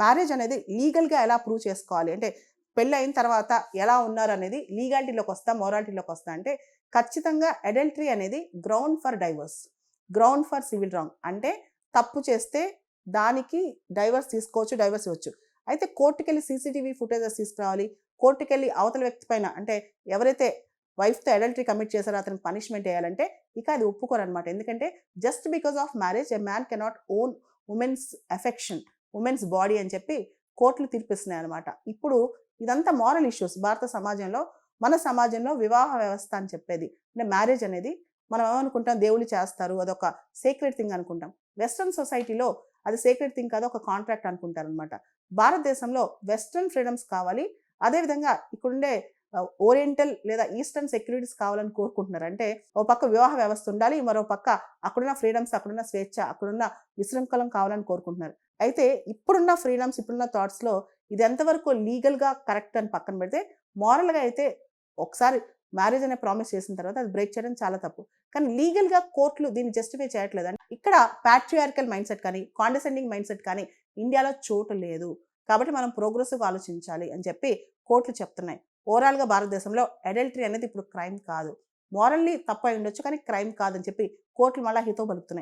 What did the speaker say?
Marriage అనేది లీగల్‌గా ఎలా ప్రూవ్ చేసుకోవాలి? అంటే పెళ్లయిన తర్వాత ఎలా ఉన్నారనేది లీగాలిటీలోకొస్తా, మొరాలిటీలోకొస్తా అంటే ఖచ్చితంగా అడల్టరీ అనేది ground for divorce. Ground for civil wrong. అంటే తప్పు చేస్తే దానికి డైవోర్స్ తీసుకోవచ్చు, డైవోర్స్ ఇవ్వచ్చు. అయితే కోర్ట్‌కెళ్ళి సీసీటీవీ ఫుటేజెస్ తీసుకురావాలి. కోర్ట్‌కెళ్ళి అవతల వ్యక్తి పైన అంటే ఎవరైతే వైఫ్‌తో అడల్టరీ కమిట్ చేశారో అతనికి పనిష్మెంట్ ఎయాలంటే ఇక అది ఒప్పుకోరనమాట. ఎందుకంటే just because of marriage a man cannot own women's affection, women's body అని చెప్పి కోర్టులు తీర్పిస్తున్నాయనమాట. ఇప్పుడు ఇదంతా మోరల్ ఇష్యూస్ భారత సమాజంలో, మన సమాజంలో వివాహ వ్యవస్థ అని చెప్పేది. అంటే మ్యారేజ్ అనేది మనం ఏమనుకుంటాం దేవుళ్ళు చేస్తారు. అదొక సేక్రెడ్ థింగ్ అనుకుంటాం. వెస్టర్న్ సొసైటీలో అది సేక్రెడ్ థింగ్ కాదు, ఒక కాంట్రాక్ట్ అనుకుంటారనమాట. భారతదేశంలో వెస్టర్న్ ఫ్రీడమ్స్ కావాలి. అదేవిధంగా ఇక్కడుండే ఓరియంటల్ లేదా ఈస్టర్న్ సెక్యూరిటీస్ కావాలని కోరుకుంటున్నారు. అంటే ఓ పక్క వివాహ వ్యవస్థ ఉండాలి. మరో పక్క అక్కడున్న ఫ్రీడమ్స్, అక్కడున్న స్వేచ్ఛ, అక్కడున్న విశృంఖలం కావాలని కోరుకుంటున్నారు. అయితే ఇప్పుడున్న ఫ్రీడమ్స్, ఇప్పుడున్న థాట్స్‌లో ఇది ఎంతవరకు లీగల్‌గా కరెక్ట్ అని పక్కన పెడితే, మోరల్‌గా అయితే ఒకసారి మ్యారేజ్ అనే ప్రామిస్ చేసిన తర్వాత అది బ్రేక్ చేయడం చాలా తప్పు. కానీ లీగల్‌గా కోర్టులు దీన్ని జస్టిఫై చేయట్లేదు. ఇక్కడ పాట్రియార్కల్ మైండ్‌సెట్ కానీ, కాండెసెండింగ్ మైండ్‌సెట్ కానీ ఇండియాలో చోటు లేదు. కాబట్టి మనం ప్రోగ్రెసివ్‌గా ఆలోచించాలి అని చెప్పి కోర్టులు చెప్తున్నాయి. ఓవరాల్‌గా భారతదేశంలో అడల్టరీ అనేది ఇప్పుడు క్రైమ్ కాదు. మోరల్లీ తప్పై ఉండొచ్చు కానీ క్రైమ్ కాదని చెప్పి కోర్టులు మళ్ళా హితవు పలుకుతున్నాయి.